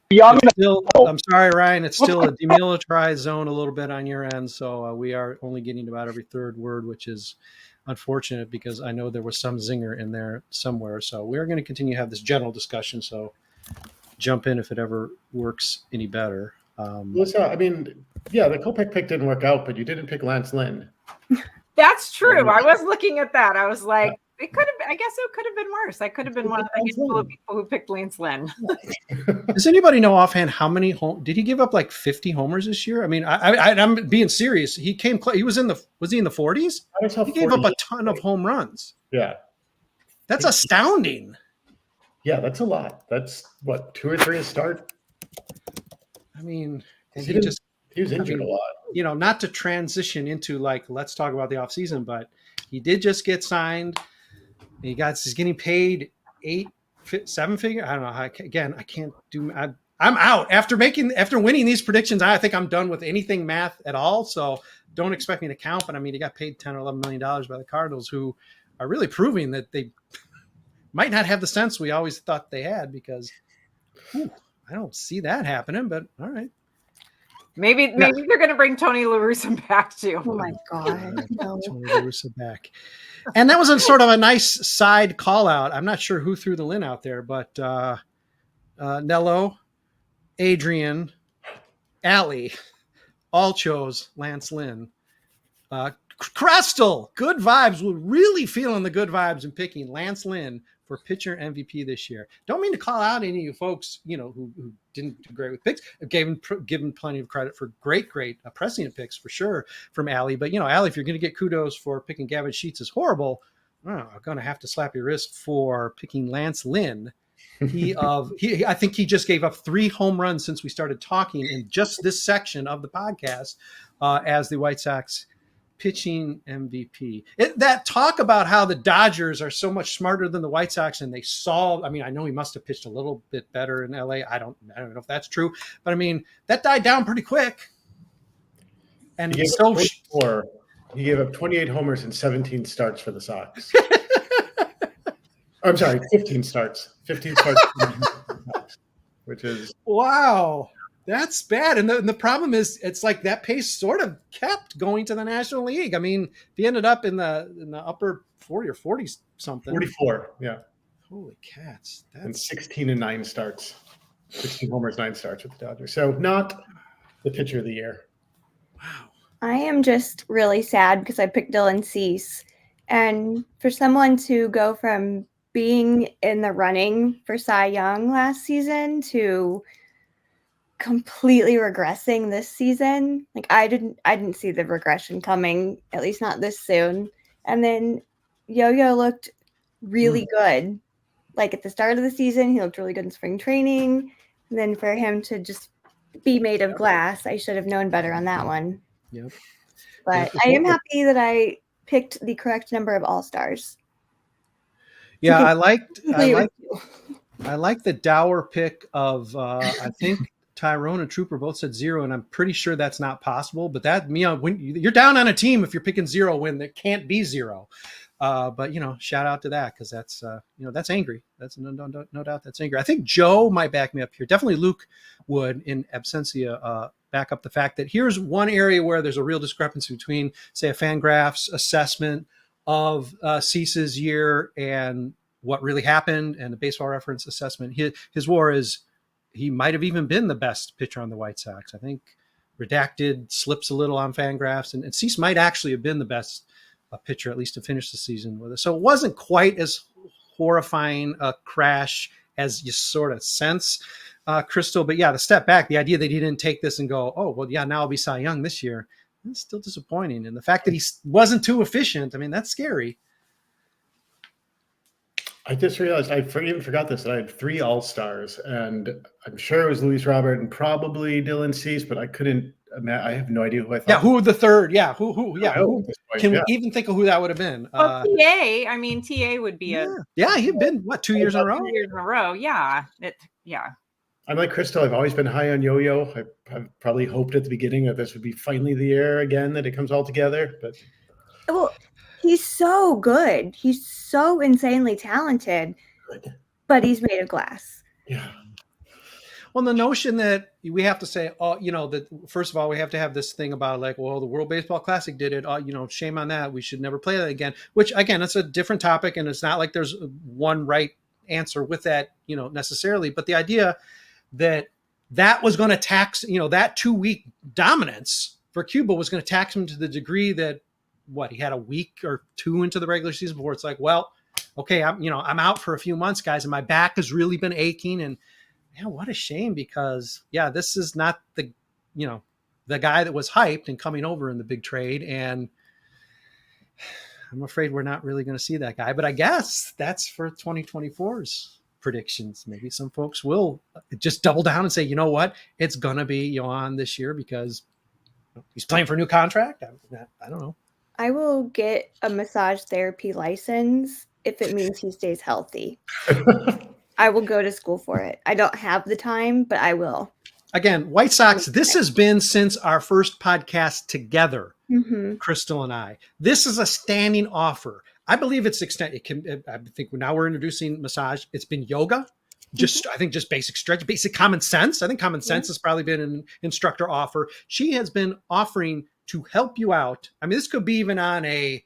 young enough. I'm sorry, Ryan. It's still a demilitarized zone a little bit on your end, so we are only getting about every third word, which is unfortunate because I know there was some zinger in there somewhere. So we're going to continue to have this general discussion. So jump in if it ever works any better. I mean, the Kopech pick didn't work out, but you didn't pick Lance Lynn. That's true. I was looking at that. I was like, it could have. I guess it could have been worse. I could have been one of the handful of people who picked Lance Lynn. Does anybody know offhand how many did he give up? Like 50 homers this year? I mean, I'm being serious. He came. He was in the 40s? He gave up a ton of home runs. Yeah, that's astounding. Yeah, that's a lot. That's what 2 or 3 a start. I mean, he was injured a lot. Not to transition into let's talk about the offseason, but he did just get signed. He's getting paid 7 figure. I don't know. I can't do. I'm out after winning these predictions. I think I'm done with anything math at all. So don't expect me to count. But I mean, he got paid $10 or $11 million by the Cardinals, who are really proving that they might not have the sense we always thought they had. Because I don't see that happening. But all right. Maybe they're going to bring Tony La Russa back too. Oh my God! No. Tony La Russa back, and that was a sort of a nice side call out. I'm not sure who threw the Lynn out there, but Nello, Adrian, Allie, all chose Lance Lynn. Chrystal, good vibes. We're really feeling the good vibes and picking Lance Lynn for pitcher MVP this year. Don't mean to call out any of you folks, who didn't do great with picks. I've given plenty of credit for great prescient picks for sure from Allie. But, Allie, if you're going to get kudos for picking Gavin Sheets is horrible, I'm going to have to slap your wrist for picking Lance Lynn. I think he just gave up 3 home runs since we started talking in just this section of the podcast as the White Sox pitching MVP. That talk about how the Dodgers are so much smarter than the White Sox and they solved. I mean, I know he must have pitched a little bit better in LA. I don't know if that's true, but I mean, that died down pretty quick. And he gave up 28 homers and 17 starts for the Sox. I'm sorry, 15 starts. 15 starts, which is wow. That's bad. And the problem is it's like that pace sort of kept going to the National League. I mean, he ended up in the upper 40 or 40 something. 44, yeah. Holy cats. And 16 and 9 starts. 16 homers, 9 starts with the Dodgers. So not the pitcher of the year. Wow. I am just really sad because I picked Dylan Cease. And for someone to go from being in the running for Cy Young last season to completely regressing this season, like I didn't see the regression coming, at least not this soon. And then Yo-Yo looked really good. Like at the start of the season, he looked really good in spring training. And then for him to just be made of glass, I should have known better on that one. Yep. But I am happy that I picked the correct number of all-stars. Yeah, I like the dour pick of I think Tyrone and Trooper both said 0, and I'm pretty sure that's not possible. But that, when you're down on a team, if you're picking 0 when there can't be 0. But shout out to that because that's that's angry. That's no doubt that's angry. I think Joe might back me up here. Definitely Luke would in absentia back up the fact that here's one area where there's a real discrepancy between, say, a Fangraphs assessment of Cease's year and what really happened, and the Baseball Reference assessment. His WAR is he might have even been the best pitcher on the White Sox. I think redacted slips a little on Fangraphs, and Cease might actually have been the best pitcher, at least to finish the season with us. So it wasn't quite as horrifying a crash as you sort of sense, Chrystal. But yeah, the step back, the idea that he didn't take this and go, oh, well, yeah, now I'll be Cy Young this year, it's still disappointing. And the fact that he wasn't too efficient, I mean, that's scary. I just realized I even forgot this, that I had 3 all-stars, and I'm sure it was Luis Robert and probably Dylan Cease, but I have no idea who I thought. Yeah, who the third? Yeah, who? Yeah, can we even think of who that would have been? Well, TA. I mean, TA would be he'd been 2 years in a row. 2 years in a row. Yeah, I'm like Chrystal. I've always been high on Yo-Yo. I've probably hoped at the beginning that this would be finally the year again that it comes all together. But he's so good. He's so insanely talented, but he's made of glass. Yeah. Well, the notion that we have to say, that first of all, we have to have this thing about like, well, the World Baseball Classic did it. Shame on that. We should never play that again, which again, it's a different topic. And it's not like there's one right answer with that, necessarily. But the idea that was going to tax, that 2-week dominance for Cuba was going to tax him to the degree that he had a week or 2 into the regular season before it's like, well, okay, I'm out for a few months, guys, and my back has really been aching. And what a shame, because this is not the guy that was hyped and coming over in the big trade. And I'm afraid we're not really going to see that guy, but I guess that's for 2024's predictions. Maybe some folks will just double down and say, you know what, it's going to be Yohan this year because he's playing for a new contract. I don't know. I will get a massage therapy license if it means he stays healthy. I will go to school for it. I don't have the time, but I will. Again, White Sox, this has been since our first podcast together, Chrystal and I. This is a standing offer. I believe it's extended. I think now we're introducing massage. It's been yoga. I think just basic stretch, basic common sense. I think common sense has probably been an instructor offer. She has been offering to help you out. I mean, this could be even on a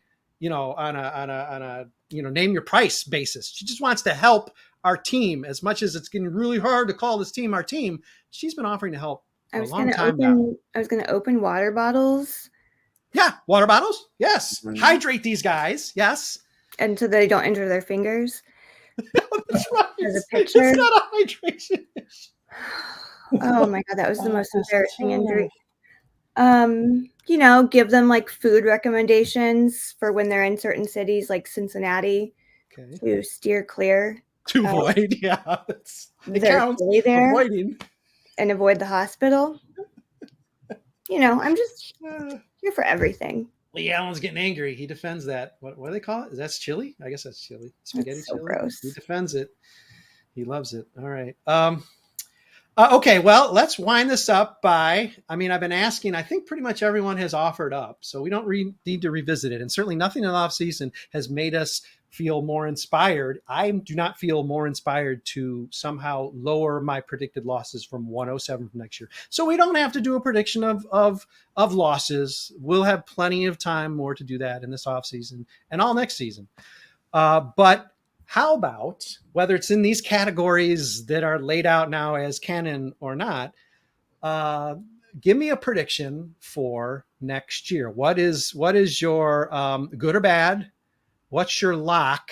name your price basis. She just wants to help our team as much as it's getting really hard to call this team our team. She's been offering to help for a long time now. I was going to open water bottles. Yeah, water bottles. Yes. Hydrate these guys. Yes. And so they don't injure their fingers. That's right. As a pitcher. It's not a hydration issue. Oh my God, that was the most embarrassing injury. Give them like food recommendations for when they're in certain cities like Cincinnati to steer clear. To avoid, yeah. It counts. There avoiding. And avoid the hospital. I'm just here for everything. Lee Allen's getting angry. He defends that. What do they call it? Is that chili? I guess that's chili. Spaghetti that's so chili. Gross. He defends it. He loves it. All right. Okay, well, let's wind this up I've been asking, I think pretty much everyone has offered up, so we don't need to revisit it. And certainly nothing in the offseason has made us feel more inspired. I do not feel more inspired to somehow lower my predicted losses from 107 from next year. So we don't have to do a prediction of losses. We'll have plenty of time more to do that in this offseason and all next season. But how about, whether it's in these categories that are laid out now as canon or not, give me a prediction for next year. What is your good or bad? What's your lock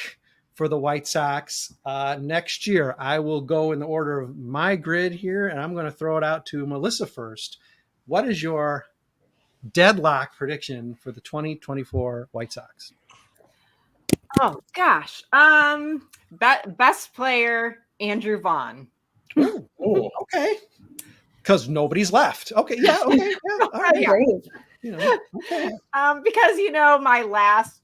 for the White Sox next year? I will go in the order of my grid here, and I'm going to throw it out to Melissa first. What is your deadlock prediction for the 2024 White Sox? Oh gosh. Best player, Andrew Vaughn. Oh, okay. Because nobody's left. Okay, yeah, okay, yeah. All right. Okay. Because my last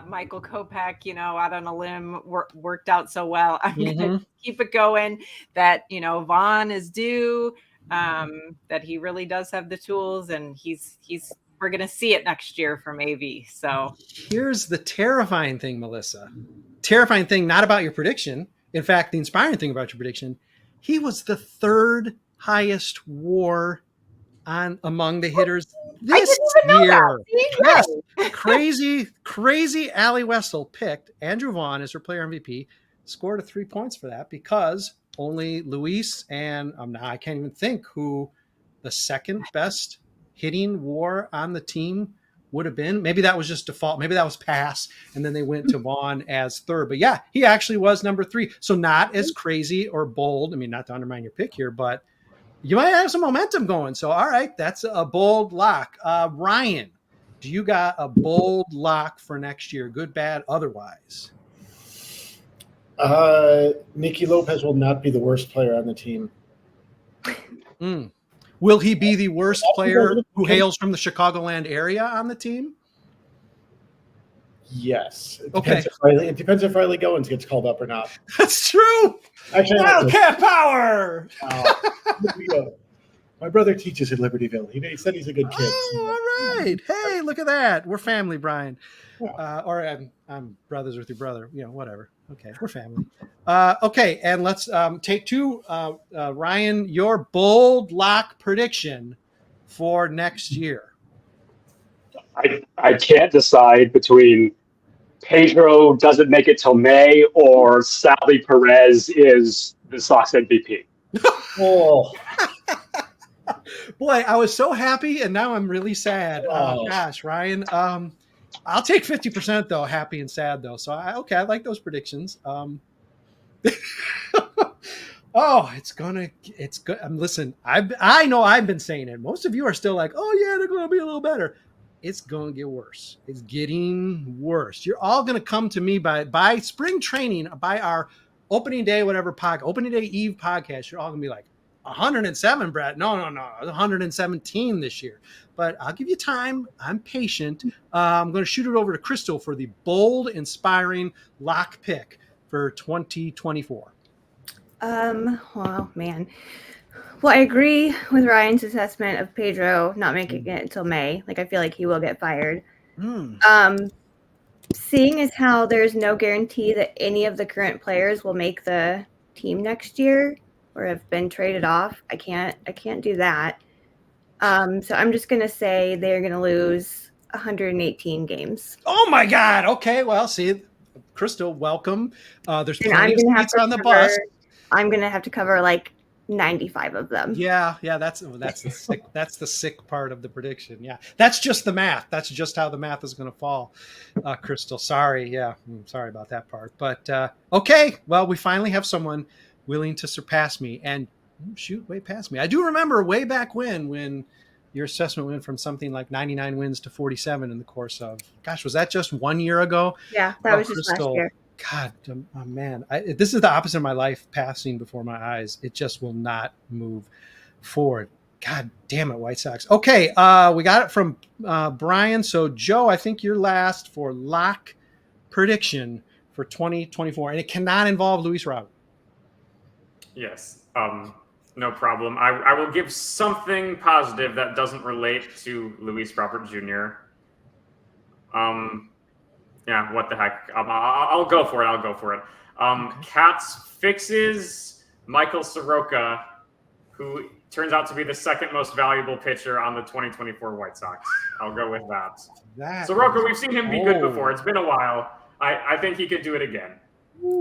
Michael Kopech, out on a limb worked out so well. I'm gonna keep it going. That Vaughn is due. That he really does have the tools, and we're going to see it next year from AV. So here's the terrifying thing, Melissa. Terrifying thing, not about your prediction. In fact, the inspiring thing about your prediction, he was the third highest WAR among the hitters this year. Yes, crazy Allie Wessel picked Andrew Vaughn as her player MVP, scored 3 points for that because only Luis and I can't even think who the second best hitting WAR on the team would have been. Maybe that was just default. Maybe that was pass. And then they went to Vaughn as third. But yeah, he actually was number 3. So not as crazy or bold. I mean, not to undermine your pick here, but you might have some momentum going. So, all right, that's a bold lock. Ryiin, do you got a bold lock for next year? Good, bad, otherwise? Nicky Lopez will not be the worst player on the team. Will he be the worst player who hails from the Chicagoland area on the team? Yes. It depends if Riley Goins gets called up or not. That's true. Actually, Wildcat power. My brother teaches at Libertyville. He said he's a good kid. Oh, all right. Hey, look at that. We're family, Brian. Yeah. Or I'm brothers with your brother. Whatever. Okay, we're family. Okay, and let's take two. Ryiin, your bold lock prediction for next year. I can't decide between Pedro doesn't make it till May or Salvi Perez is the Sox MVP. Oh. Boy, I was so happy, and now I'm really sad. Oh gosh, Ryiin. I'll take 50% though, happy and sad though. So I like those predictions. It's good. Listen, I know I've been saying it. Most of you are still like, oh yeah, they're going to be a little better. It's going to get worse. It's getting worse. You're all going to come to me by spring training, by our opening day, opening day eve podcast. You're all going to be like, 107, Brett. No, 117 this year. But I'll give you time. I'm patient. I'm going to shoot it over to Chrystal for the bold, inspiring lock pick for 2024. Well, man. Well, I agree with Ryan's assessment of Pedro not making it until May. I feel like he will get fired. Seeing as how there's no guarantee that any of the current players will make the team next year or have been traded off, I can't do that. So I'm just going to say they're going to lose 118 games. Oh my God. Okay. Well, see, Chrystal, welcome. There's plenty of seats on the bus. I'm going to have to cover 95 of them. Yeah. That's the sick. That's the sick part of the prediction. Yeah. That's just the math. That's just how the math is going to fall. Chrystal, sorry. Yeah. I'm sorry about that part, but okay. Well, we finally have someone willing to surpass me and shoot way past me. I do remember way back when your assessment went from something like 99 wins to 47 in the course of, gosh, was that just 1 year ago? Yeah, that was just last year. God, oh man, this is the opposite of my life passing before my eyes. It just will not move forward. God damn it, White Sox. Okay, we got it from Brian. So, Joe, I think you're last for lock prediction for 2024, and it cannot involve Luis Robert. Yes, no problem. I will give something positive that doesn't relate to Luis Robert Jr. Yeah, what the heck? I'll go for it. Okay. Cats fixes Michael Soroka, who turns out to be the second most valuable pitcher on the 2024 White Sox. I'll go with that. Soroka, we've seen him be good before. It's been a while. I think he could do it again.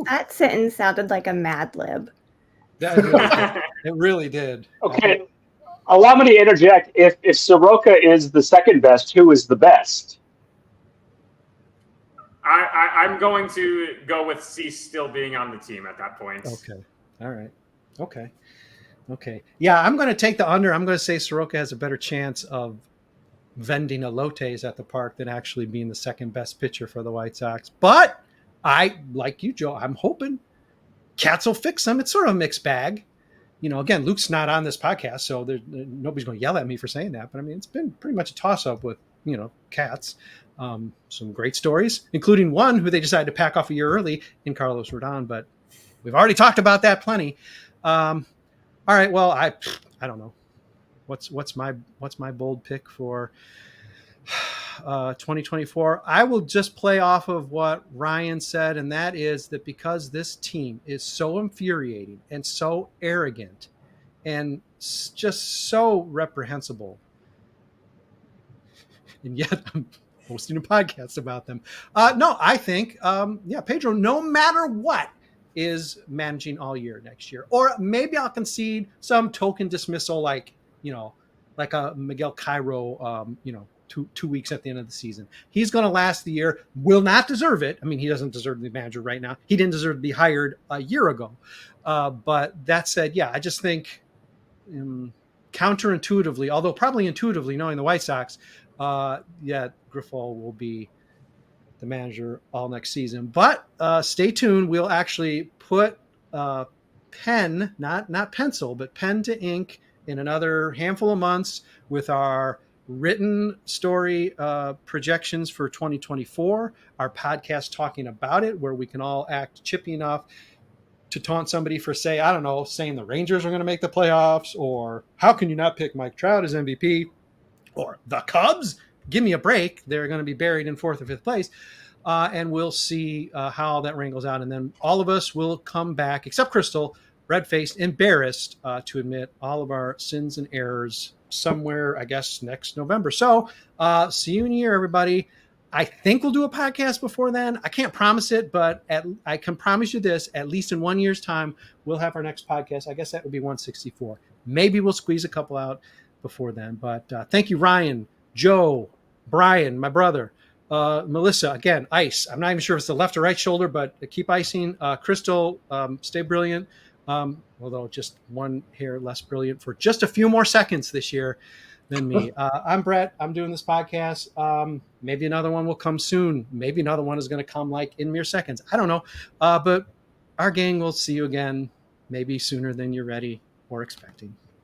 That sentence sounded like a Mad Lib. It really did. Okay. Allow me to interject. If Soroka is the second best, who is the best? I'm going to go with Cease still being on the team at that point. Okay. All right. Okay. Yeah, I'm going to take the under. I'm going to say Soroka has a better chance of vending elotes at the park than actually being the second best pitcher for the White Sox. But I, like you, Joe, I'm hoping Cats will fix them. It's sort of a mixed bag. Again, Luke's not on this podcast, so nobody's going to yell at me for saying that. But I mean, it's been pretty much a toss-up with, Cats. Some great stories, including one who they decided to pack off a year early in Carlos Rodon, but we've already talked about that plenty. All right. Well, I don't know. What's my bold pick for 2024? I will just play off of what Ryan said, and that is that because this team is so infuriating and so arrogant and just so reprehensible, and yet I'm hosting a podcast about them. No, I think, Pedro, no matter what, is managing all year next year. Or maybe I'll concede some token dismissal like a Miguel Cairo, 2 weeks at the end of the season. He's going to last the year, will not deserve it. I mean, he doesn't deserve to be manager right now. He didn't deserve to be hired a year ago. But that said, I just think counterintuitively, although probably intuitively knowing the White Sox, Grifol will be the manager all next season. But stay tuned. We'll actually put pen, not pencil, but pen to ink in another handful of months with our written story projections for 2024, our podcast talking about it, where we can all act chippy enough to taunt somebody for, saying the Rangers are going to make the playoffs, or how can you not pick Mike Trout as MVP, or the Cubs, give me a break, they're going to be buried in 4th or 5th place. And we'll see how that wrangles out. And then all of us will come back, except Chrystal, red-faced, embarrassed to admit all of our sins and errors somewhere, I guess, next November. So see you in a year, everybody. I think we'll do a podcast before then. I can't promise it, but I can promise you this, at least in 1 year's time, we'll have our next podcast. I guess that would be 164. Maybe we'll squeeze a couple out before then. But thank you, Ryan, Joe, Brian, my brother, Melissa, again, ice. I'm not even sure if it's the left or right shoulder, but keep icing. Chrystal, stay brilliant. Although just one hair less brilliant for just a few more seconds this year than me. I'm Brett. I'm doing this podcast. Maybe another one will come soon. Maybe another one is going to come like in mere seconds. I don't know. But our gang will see you again, maybe sooner than you're ready or expecting.